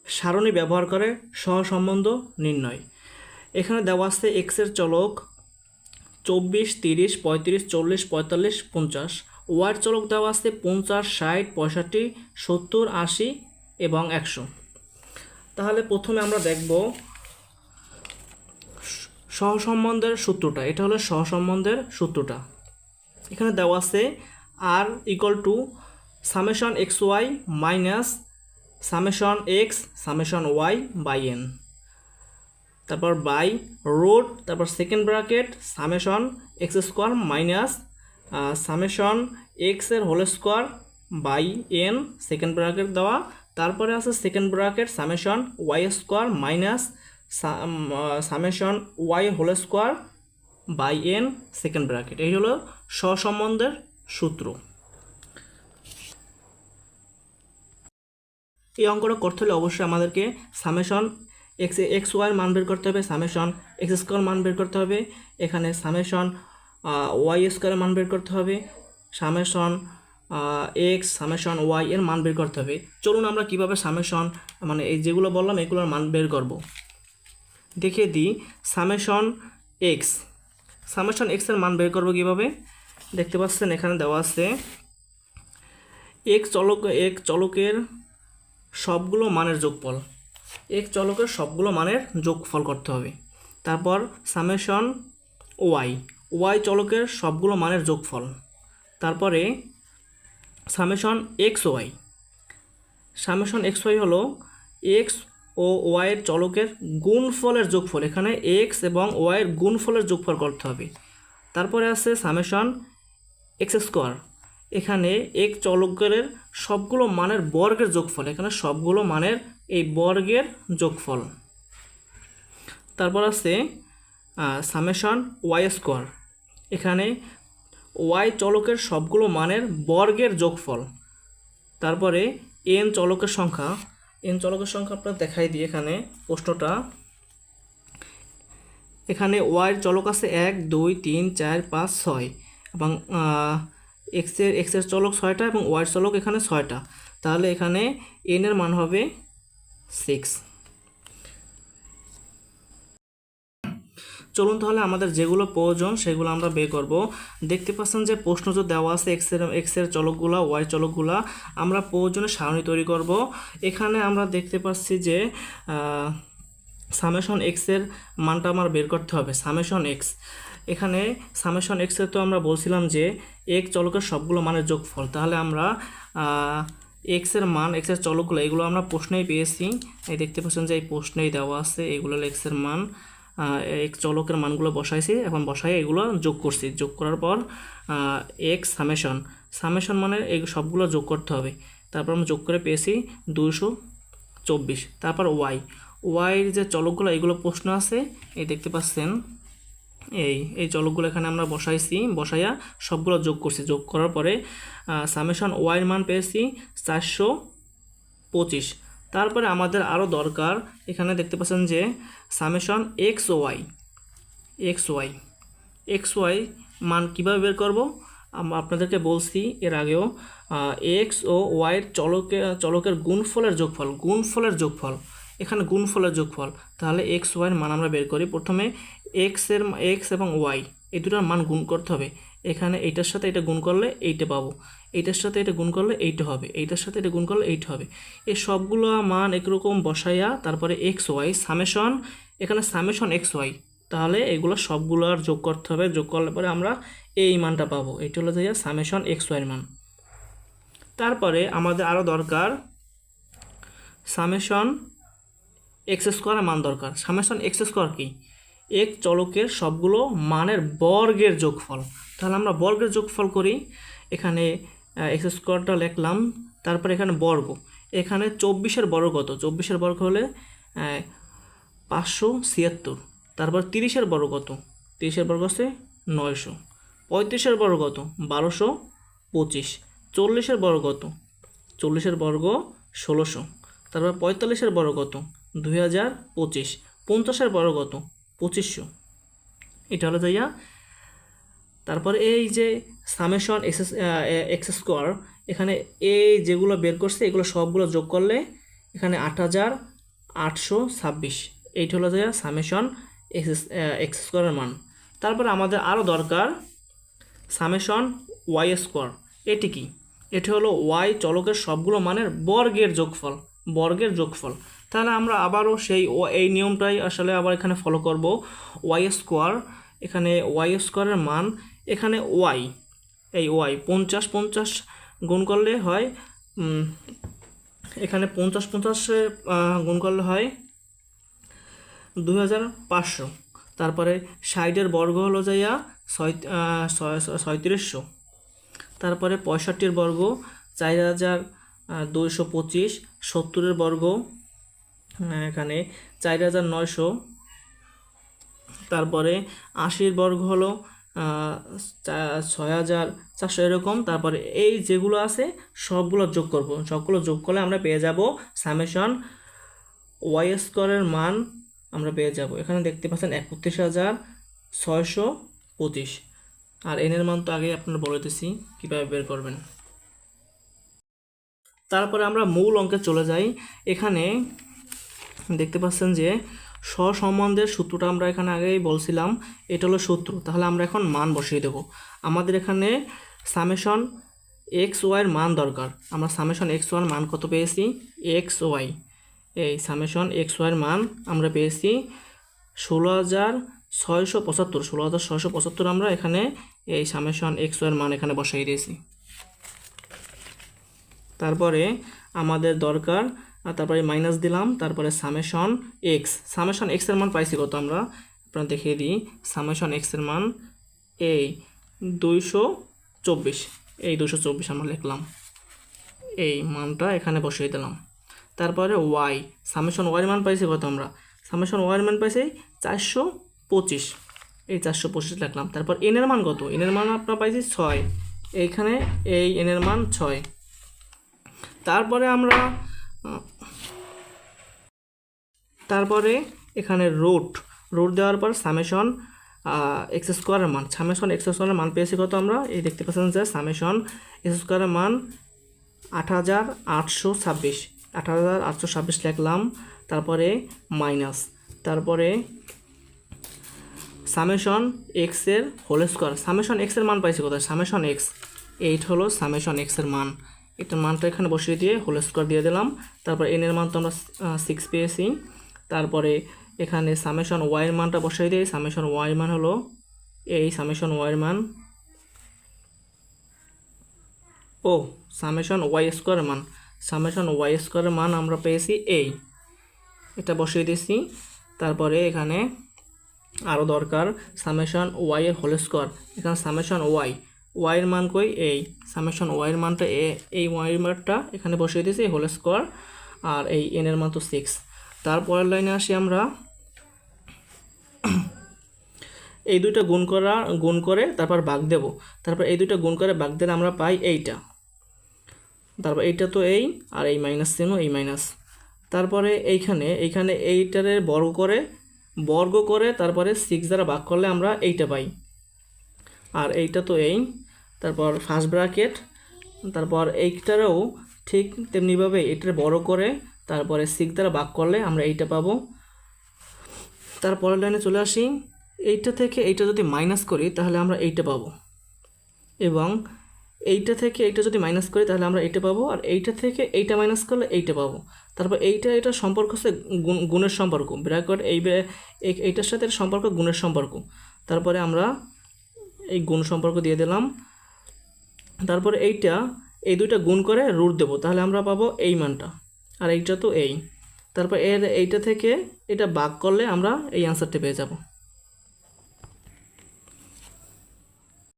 সারণী ব্যবহার করে সহসম্বন্ধ নির্ণয়। এখানে দেওয়া আছে এক্সের চলক 24, 30, 35, 40, 45, 50। ওয়াইয়ের চলক দেওয়া আছে 50, 60, 65, 70, 80 এবং 100। তাহলে প্রথমে আমরা দেখব সহসম্বন্ধের সূত্রটা। এটা হলো সহসম্বন্ধের সূত্রটা। এখানে দেওয়া আছে আর equal to summation X Y minus summation X summation Y by N, তারপর বাই রুট, তারপর second bracket summation X square minus summation X এর whole square by N, second bracket দেওয়া, তারপরে আছে second bracket summation Y square minus summation Y whole square by N, second bracket. এই হলো সহসম্বন্ধের সূত্র। এই অঙ্কটা করতে হলে অবশ্যই আমাদেরকে সামেশন এক্স ওয়াইয়ের মান বের করতে হবে, সামেশন এক্স স্কোয়ার মান বের করতে হবে, এখানে সামেশন ওয়াই স্কোয়ারের মান বের করতে হবে, সামেশন এক্স সামেশন ওয়াই এর মান বের করতে হবে। চলুন আমরা কিভাবে সামেশন মানে এই যেগুলো বললাম এগুলোর মান বের করব দেখিয়ে দিই। সামেশন এক্সের মান বের করব কিভাবে দেখতে পাচ্ছেন, এখানে দেওয়া আছে এক চলকের সবগুলো মানের যোগফল, এক চলকের সবগুলো মানের যোগফল করতে হবে। তারপর সামেশন ওয়াই চলকের সবগুলো মানের যোগফল, তারপরে সামেশন এক্স ওয়াই হলো এক্স ও ওয়াইয়ের চলকের গুণফলের যোগফল, এখানে এক্স এবং ওয়াইয়ের গুণফলের যোগফল করতে হবে। তারপরে আছে সামেশন এক্স স্কোয়ার, এখানে এক চলকের সবগুলো মানের বর্গের যোগফল, এখানে সবগুলো মানের এই বর্গের যোগফল। তারপর আছে সামেশন ওয়াই স্কোয়ার, এখানে ওয়াই চলকের সবগুলো মানের বর্গের যোগফল। তারপরে এন চলকের সংখ্যা আপনার দেখাই দিই এখানে প্রশ্নটা। এখানে ওয়াইয়ের চলক আছে 1, 2, 3, 4, 5, 6 এবং এক্সের চলক 6টা এবং ওয়াইয়ের চলক এখানে 6টা, তাহলে এখানে এন এর মান হবে 6। চলুন তাহলে আমাদের যেগুলো প্রয়োজন সেগুলো আমরা বের করব। দেখতে পাচ্ছেন যে প্রশ্ন যে দেওয়া আছে এক্সের চলকগুলা ওয়াই চলকগুলা, আমরা প্রয়োজনে সারণী তৈরি করব। এখানে আমরা দেখতে পাচ্ছি যে সামেশন এক্সের মানটা আমার বের করতে হবে, সামেশন এক্স। এখানে সামেশন এক্সের তো আমরা বলছিলাম যে এক চলকের সবগুলো মানের যোগফল, তাহলে আমরা এক্সের চলকগুলো এগুলো আমরা প্রশ্নেই পেয়েছি। এই দেখতে পাচ্ছেন যে এই প্রশ্নেই দেওয়া আছে, এগুলো এক্সের মান, এক চলকের মানগুলো বসাইছি, এখন বসাই এগুলো যোগ করছি, যোগ করার পর এক্স সামেশন মানে এই সবগুলো যোগ করতে হবে। তারপর আমরা যোগ করে পেয়েছি 224। তারপর ওয়াইয়ের যে চলকগুলো এগুলো প্রশ্ন আছে, এই দেখতে পাচ্ছেন এই চলকগুলো এখানে আমরা বসাইয়া সবগুলো যোগ করছি, যোগ করার পরে সামেশন ওয়াইয়ের মান পেয়েছি 425। তারপরে আমাদের আরও দরকার, এখানে দেখতে পাচ্ছেন যে সামেশন এক্স ওয়াই মান কীভাবে বের করব আপনাদেরকে বলছি এর আগেও। এক্স ও ওয়াইয়ের চলকের গুণফলের যোগফল, এখানে গুণফলের যোগফল, তাহলে এক্স ওয়াইয়ের মান আমরা বের করি। প্রথমে এক্স এবং ওয়াই এই দুটার মান গুণ করতে হবে। এখানে এইটার সাথে এটা গুণ করলে এইটা পাবো, এইটার সাথে এটা গুণ করলে এইটা হবে, এইটার সাথে এটা গুণ করলে এইটা হবে। এই সবগুলো মান একরকম বসাইয়া তারপরে এক্স ওয়াই এখানে সামেশন এক্স ওয়াই, তাহলে এগুলো সবগুলো আর যোগ করতে হবে, যোগ করলে পরে আমরা এই মানটা পাবো, এইটা হলো যে সামেশন এক্স ওয়াইয়ের মান। তারপরে আমাদের আরও দরকার সামেশন এক্স স্কোয়ারের মান দরকার। সামেশন এক্স স্কোয়ার কি? এক চলকের সবগুলো মানের বর্গের যোগফল, তাহলে আমরা বর্গের যোগফল করি। এখানে এক্স স্কোয়ারটা লিখলাম, তারপর এখানে বর্গ, এখানে 24-এর বর্গ কত? 24-এর বর্গ হলে 576। তারপর 30-এর বর্গ কত? 30-এর বর্গ আছে 900। 35-এর বর্গ কত? 1225। 40-এর বর্গ কত? 40-এর বর্গ 1600। তারপর 45-এর বর্গ কত? 2025। 50-এর বর্গ কত? 2500। এটা হলো যাইয়া। তারপরে এই যে সামেশন এক্স স্কোয়ার, এখানে এই যেগুলো বের করছে এগুলো সবগুলো যোগ করলে এখানে 826, এইটা হলো যে সামেশন এক্স স্কোয়ারের মান। তারপরে আমাদের আরও দরকার সামেশন ওয়াই স্কোয়ার। এটি কি? এটি হলো ওয়াই চলকের সবগুলো মানের বর্গের যোগফল, বর্গের যোগফল। তাহলে আমরা আবারও এই নিয়মটাই আসলে আবার এখানে ফলো করব। ওয়াই স্কোয়ার, এখানে ওয়াই স্কোয়ারের মান, এখানে ওয়াই, এই ওয়াই 50 গুণ করলে হয়, এখানে 50 গুণ করলে হয় 2500। তারপরে 60-এর বর্গ হলো যাইয়া 3700। তারপরে 65-এর বর্গ 4225, 70-এর বর্গ এখানে 4900। তারপরে 80-এর বর্গ হলো 6400, এরকম। তারপরে এই যেগুলো আছে সবগুলো যোগ করব, সবগুলো যোগ করলে আমরা পেয়ে যাব সামেশন ওয়াই স্কোয়ারের মান আমরা পেয়ে যাব। এখানে দেখতে পাচ্ছেন 31625। আর এনের মান তো আগে আপনারা বলে দিয়েছি কীভাবে বের করবেন। তারপরে আমরা মূল অঙ্কে চলে যাই। এখানে দেখতে পাচ্ছেন যে সহসম্বন্ধের সূত্রটা আমরা এখানে আগেই বলছিলাম, এটা হলো সূত্র। তাহলে আমরা এখন মান বসিয়ে দেব। আমাদের এখানে সামেশন এক্স ওয়াইয়ের মান দরকার। আমরা সামেশন এক্স ওয়াইয়ের মান কত পেয়েছি? এক্স ওয়াই, এই সামেশন এক্স ওয়াইয়ের মান আমরা পেয়েছি 16675। 16675 আমরা এখানে এই সামেশন এক্স ওয়াইয়ের মান এখানে বসাই দিয়েছি। তারপরে আমাদের দরকার, তারপরে মাইনাস দিলাম, তারপরে সামেশন এক্স। সামেশন এক্সের মান পাইছি কত আমরা আপনারা দেখিয়ে দিই। সামেশন এক্সের মান এই 224, এই 224 আমরা লিখলাম, এই মানটা এখানে বসিয়ে দিলাম। তারপরে ওয়াই, সামেশন ওয়াইয়ের মান পাইছি কত আমরা? সামেশন ওয়াইয়ের মান পাইছি 425, এই 425 লিখলাম। তারপর এনের মান কত? এনের মান আপনারা পাইছি 6, এইখানে এই এনের মান 6। তারপরে এখানে রুট দেওয়ার পর সামেশন এক্স স্কোয়ারের মান, সামেশন এক্স স্কোয়ারের মান পেয়েছি কত আমরা? এই দেখতে পাচ্ছেন যে সামেশন এক্স স্কোয়ারের মান 8826, 8826 লিখলাম। তারপরে মাইনাস, তারপরে সামেশন এক্সের হোল স্কোয়ার। সামেশন এক্সের মান পাইছি কোথায়? সামেশন এক্স, এইট হলো সামেশন এক্সের মান। এটার মানটা এখানে বসিয়ে দিয়ে হোল স্কোয়ার দিয়ে দিলাম। তারপর এনের মান তো আমরা 6 পেয়েছি। তারপরে এখানে সামেশন ওয়াইয়ের মানটা বসিয়ে দিয়ে, সামেশন ওয়াইয়ের মান হলো এই সামেশন ওয়াইয়ের মান, সামেশন ওয়াই স্কোয়ারের মান, সামেশন ওয়াই স্কোয়ারের মান আমরা পেয়েছি এই, এটা বসিয়ে দিয়েছি। তারপরে এখানে আরও দরকার সামেশন ওয়াই এর হোল স্কোয়ার। এখানে সামেশন ওয়াইয়ের মান কই? এই সামেশন ওয়াইয়ের মানটা এই ওয়াইয়ের মানটা এখানে বসিয়ে দিয়েছি হোল স্কোয়ার, আর এই এনের মান তো 6। তারপরের লাইনে আসি আমরা, এই দুইটা গুণ করে তারপর ভাগ দেব। তারপর এই দুইটা গুণ করে ভাগ দিলে আমরা পাই এইটা। তারপর এইটা তো এই, আর এই মাইনাস চিহ্ন, এই মাইনাস। তারপরে এইখানে এইটারে বর্গ করে তারপরে 6 দ্বারা ভাগ করলে আমরা এইটা পাই, আর এইটা তো এই। তারপর ফার্স্ট ব্র্যাকেট, তারপর এইটারেও ঠিক তেমনিভাবে এটার বড় করে তারপরে 6 দ্বারা ভাগ করলে আমরা এইটা পাবো। তারপরের লাইনে চলে আসি, এইটা থেকে এইটা যদি মাইনাস করি তাহলে আমরা এইটা পাবো, এবং এইটা থেকে এইটা যদি মাইনাস করি তাহলে আমরা এইটা পাবো, আর এইটা থেকে এইটা মাইনাস করলে এইটা পাবো। তারপর এটা সম্পর্ক হচ্ছে গুণের সম্পর্ক, ব্র্যাকেট এইটার সাথে সম্পর্ক গুণের সম্পর্ক। তারপরে আমরা এই গুণ সম্পর্ক দিয়ে দিলাম। তারপরে এই দুইটা গুণ করে রুট দেবো, তাহলে আমরা পাবো এই মানটা, আর এইটা তো এই। তারপর এইটা থেকে এটা ভাগ করলে আমরা এই অ্যান্সারটা পেয়ে যাব।